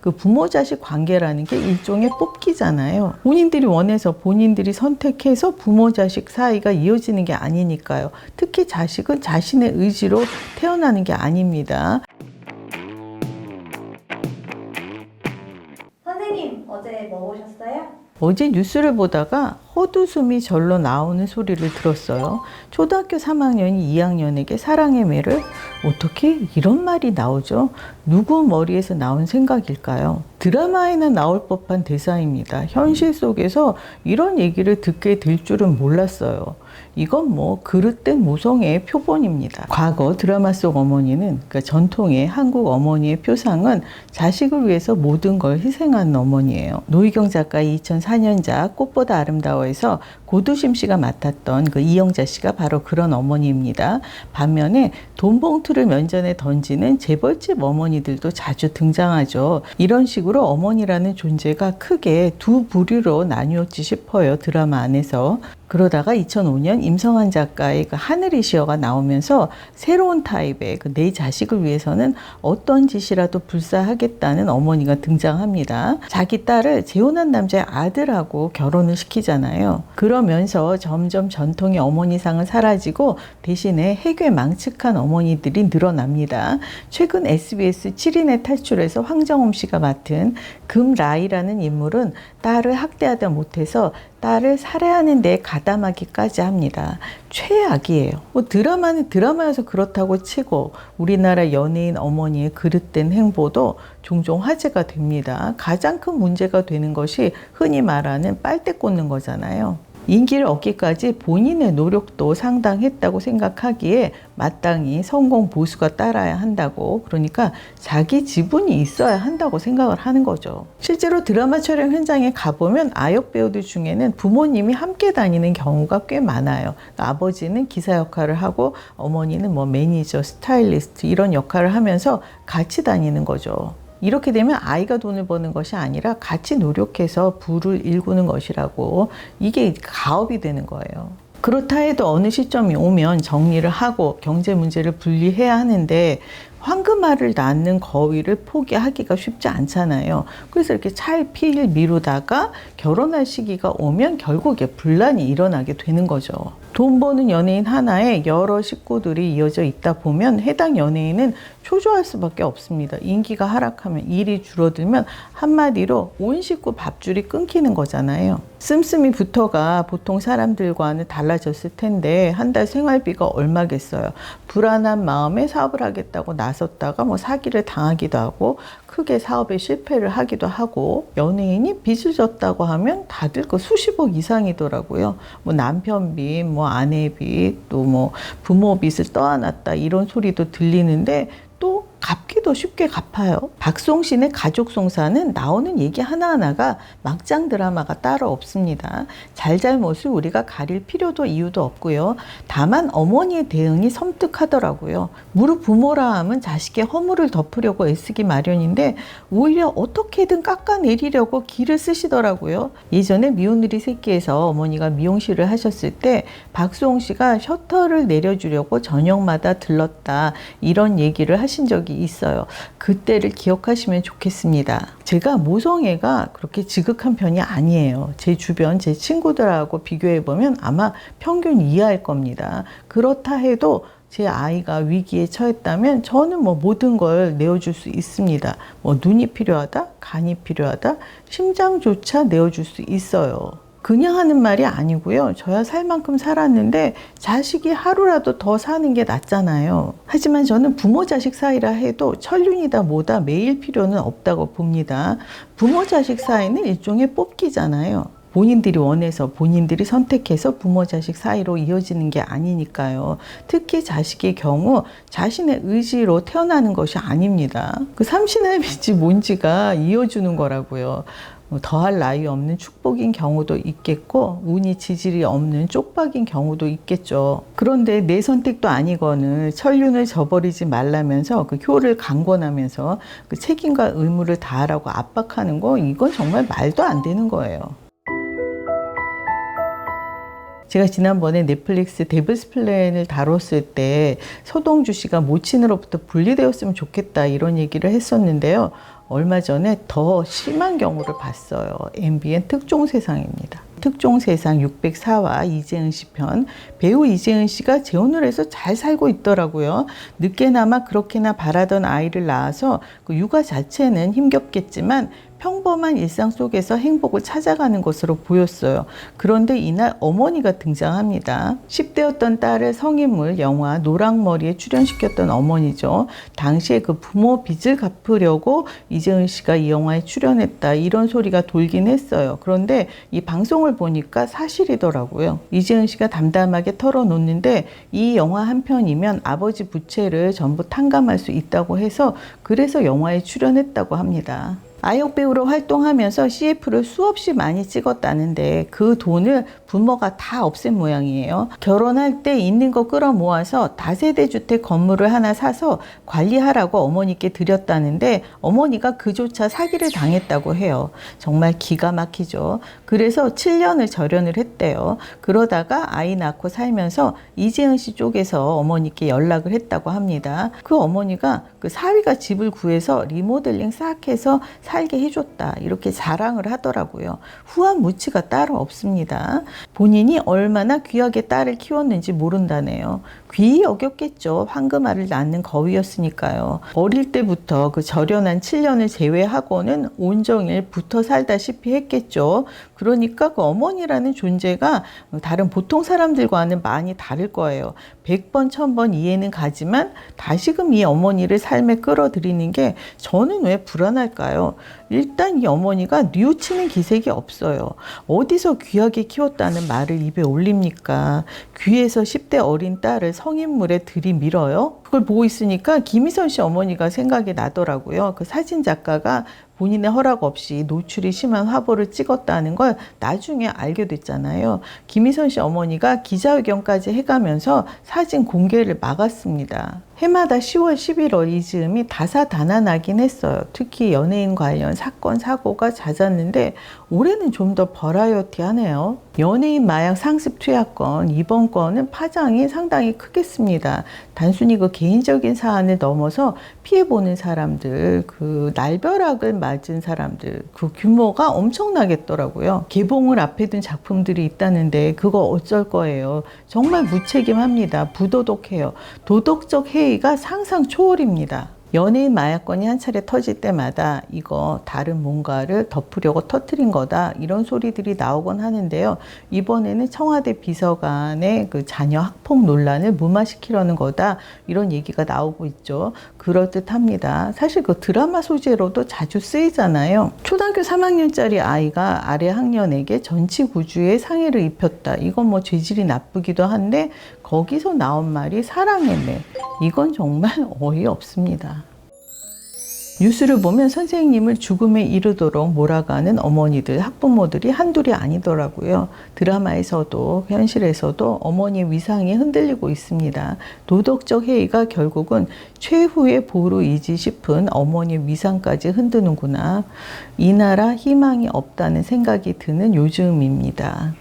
그 부모 자식 관계라는 게 일종의 뽑기잖아요. 본인들이 원해서 본인들이 선택해서 부모 자식 사이가 이어지는 게 아니니까요. 특히 자식은 자신의 의지로 태어나는 게 아닙니다. 선생님, 어제 뭐 보셨어요? 어제 뉴스를 보다가 헛웃음이 절로 나오는 소리를 들었어요. 초등학교 3학년이 2학년에게 사랑의 매를 어떻게 이런 말이 나오죠? 누구 머리에서 나온 생각일까요? 드라마에는 나올 법한 대사입니다. 현실 속에서 이런 얘기를 듣게 될 줄은 몰랐어요. 이건 뭐 그릇된 모성애의 표본입니다. 과거 드라마 속 어머니는, 그러니까 전통의 한국 어머니의 표상은 자식을 위해서 모든 걸 희생하는 어머니예요. 노희경 작가의 2004년작 꽃보다 아름다워에서 고두심 씨가 맡았던 그 이영자 씨가 바로 그런 어머니입니다. 반면에 돈 봉투를 면전에 던지는 재벌집 어머니들도 자주 등장하죠. 이런 식으로 어머니라는 존재가 크게 두 부류로 나뉘었지 싶어요. 드라마 안에서. 그러다가 2005년 임성환 작가의 그 하늘이 시어가 나오면서 새로운 타입의 그 내 자식을 위해서는 어떤 짓이라도 불사하겠다는 어머니가 등장합니다. 자기 딸을 재혼한 남자의 아들하고 결혼을 시키잖아요. 그러면서 점점 전통의 어머니상은 사라지고 대신에 해괴망측한 어머니들이 늘어납니다. 최근 SBS 7인의 탈출에서 황정음 씨가 맡은 금라이라는 인물은 딸을 학대하다 못해서 딸을 살해하는 데 가담하기까지 합니다. 최악이에요. 뭐 드라마는 드라마여서 그렇다고 치고 우리나라 연예인 어머니의 그릇된 행보도 종종 화제가 됩니다. 가장 큰 문제가 되는 것이 흔히 말하는 빨대 꽂는 거잖아요. 인기를 얻기까지 본인의 노력도 상당했다고 생각하기에 마땅히 성공 보수가 따라야 한다고, 그러니까 자기 지분이 있어야 한다고 생각을 하는 거죠. 실제로 드라마 촬영 현장에 가보면 아역 배우들 중에는 부모님이 함께 다니는 경우가 꽤 많아요. 아버지는 기사 역할을 하고 어머니는 뭐 매니저, 스타일리스트 이런 역할을 하면서 같이 다니는 거죠. 이렇게 되면 아이가 돈을 버는 것이 아니라 같이 노력해서 부를 일구는 것이라고, 이게 가업이 되는 거예요. 그렇다 해도 어느 시점이 오면 정리를 하고 경제 문제를 분리해야 하는데 황금알을 낳는 거위를 포기하기가 쉽지 않잖아요. 그래서 이렇게 차일피일 미루다가 결혼할 시기가 오면 결국에 분란이 일어나게 되는 거죠. 돈 버는 연예인 하나에 여러 식구들이 이어져 있다 보면 해당 연예인은 초조할 수밖에 없습니다. 인기가 하락하면, 일이 줄어들면 한마디로 온 식구 밥줄이 끊기는 거잖아요. 씀씀이 부터가 보통 사람들과는 달라졌을 텐데 한 달 생활비가 얼마겠어요. 불안한 마음에 사업을 하겠다고 나섰다가 뭐 사기를 당하기도 하고 크게 사업에 실패를 하기도 하고, 연예인이 빚을 졌다고 하면 다들 그 수십억 이상이더라고요. 뭐 남편 빚, 뭐 아내 빚, 또 뭐 부모 빚을 떠안았다 이런 소리도 들리는데 또 갚기도 쉽게 갚아요. 박송신의 가족송사는 나오는 얘기 하나하나가 막장 드라마가 따로 없습니다. 잘잘못을 우리가 가릴 필요도 이유도 없고요. 다만 어머니의 대응이 섬뜩하더라고요. 무릇 부모라 함은 자식의 허물을 덮으려고 애쓰기 마련인데 오히려 어떻게든 깎아내리려고 기를 쓰시더라고요. 예전에 미운누리 새끼에서 어머니가 미용실을 하셨을 때 박수홍 씨가 셔터를 내려주려고 저녁마다 들렀다 이런 얘기를 하신 적이 있어요. 그때를 기억하시면 좋겠습니다. 제가 모성애가 그렇게 지극한 편이 아니에요. 제 주변 제 친구들하고 비교해보면 아마 평균 이하일 겁니다. 그렇다 해도 제 아이가 위기에 처했다면 저는 뭐 모든 걸 내어줄 수 있습니다. 뭐 눈이 필요하다, 간이 필요하다, 심장조차 내어줄 수 있어요. 그냥 하는 말이 아니고요. 저야 살 만큼 살았는데 자식이 하루라도 더 사는 게 낫잖아요. 하지만 저는 부모 자식 사이라 해도 천륜이다 뭐다 매일 필요는 없다고 봅니다. 부모 자식 사이는 일종의 뽑기잖아요. 본인들이 원해서 본인들이 선택해서 부모 자식 사이로 이어지는 게 아니니까요. 특히 자식의 경우 자신의 의지로 태어나는 것이 아닙니다. 그 삼신의 빚이 뭔지가 이어주는 거라고요. 더할 나위 없는 축복인 경우도 있겠고 운이 지질이 없는 쪽박인 경우도 있겠죠. 그런데 내 선택도 아니거늘 천륜을 저버리지 말라면서 그 효를 강권하면서 그 책임과 의무를 다하라고 압박하는 거, 이건 정말 말도 안 되는 거예요. 제가 지난번에 넷플릭스 데블스 플랜을 다뤘을 때 서동주 씨가 모친으로부터 분리되었으면 좋겠다 이런 얘기를 했었는데요. 얼마 전에 더 심한 경우를 봤어요. MBN 특종세상입니다. 특종세상 604화 이재은 씨 편. 배우 이재은 씨가 재혼을 해서 잘 살고 있더라고요. 늦게나마 그렇게나 바라던 아이를 낳아서 그 육아 자체는 힘겹겠지만 평범한 일상 속에서 행복을 찾아가는 것으로 보였어요. 그런데 이날 어머니가 등장합니다. 10대였던 딸을 성인물 영화 노랑머리에 출연시켰던 어머니죠. 당시에 그 부모 빚을 갚으려고 이재은 씨가 이 영화에 출연했다, 이런 소리가 돌긴 했어요. 그런데 이 방송을 보니까 사실이더라고요. 이재은 씨가 담담하게 털어놓는데 이 영화 한 편이면 아버지 부채를 전부 탕감할 수 있다고 해서 그래서 영화에 출연했다고 합니다. 아역 배우로 활동하면서 CF를 수없이 많이 찍었다는데 그 돈을 부모가 다 없앤 모양이에요. 결혼할 때 있는 거 끌어 모아서 다세대 주택 건물을 하나 사서 관리하라고 어머니께 드렸다는데 어머니가 그조차 사기를 당했다고 해요. 정말 기가 막히죠. 그래서 7년을 절연을 했대요. 그러다가 아이 낳고 살면서 이재은 씨 쪽에서 어머니께 연락을 했다고 합니다. 그 어머니가 그 사위가 집을 구해서 리모델링 싹 해서 살게 해줬다, 이렇게 자랑을 하더라고요. 후한 무치가 따로 없습니다. 본인이 얼마나 귀하게 딸을 키웠는지 모른다네요. 귀히 여겼겠죠. 황금알을 낳는 거위였으니까요. 어릴 때부터 그 절연한 7년을 제외하고는 온종일 붙어 살다시피 했겠죠. 그러니까 그 어머니라는 존재가 다른 보통 사람들과는 많이 다를 거예요. 100번 1000번 이해는 가지만 다시금 이 어머니를 삶에 끌어들이는 게 저는 왜 불안할까요? 일단 이 어머니가 뉘우치는 기색이 없어요. 어디서 귀하게 키웠다는 말을 입에 올립니까? 귀에서 10대 어린 딸을 성인물에 들이밀어요? 그걸 보고 있으니까 김희선 씨 어머니가 생각이 나더라고요. 그 사진 작가가 본인의 허락 없이 노출이 심한 화보를 찍었다는 걸 나중에 알게 됐잖아요. 김희선 씨 어머니가 기자회견까지 해가면서 사진 공개를 막았습니다. 해마다 10월, 11월 이 즈음이 다사다난하긴 했어요. 특히 연예인 관련 사건, 사고가 잦았는데 올해는 좀 더 버라이어티하네요. 연예인 마약 상습 투약건, 이번 건은 파장이 상당히 크겠습니다. 단순히 그 개인적인 사안을 넘어서 피해보는 사람들, 그 날벼락을 맞은 사람들, 그 규모가 엄청나겠더라고요. 개봉을 앞에 둔 작품들이 있다는데 그거 어쩔 거예요. 정말 무책임합니다. 부도덕해요. 도덕적 해이가 상상 초월입니다. 연예인 마약건이 한 차례 터질 때마다 이거 다른 뭔가를 덮으려고 터뜨린 거다, 이런 소리들이 나오곤 하는데요. 이번에는 청와대 비서관의 그 자녀 학폭 논란을 무마시키려는 거다, 이런 얘기가 나오고 있죠. 그럴듯합니다. 사실 그 드라마 소재로도 자주 쓰이잖아요. 초등학교 3학년짜리 아이가 아래 학년에게 전치구주의 상해를 입혔다. 이건 뭐 죄질이 나쁘기도 한데 거기서 나온 말이 사랑의 매. 이건 정말 어이없습니다. 뉴스를 보면 선생님을 죽음에 이르도록 몰아가는 어머니들, 학부모들이 한둘이 아니더라고요. 드라마에서도 현실에서도 어머니의 위상이 흔들리고 있습니다. 도덕적 해이가 결국은 최후의 보루이지 싶은 어머니의 위상까지 흔드는구나. 이 나라 희망이 없다는 생각이 드는 요즘입니다.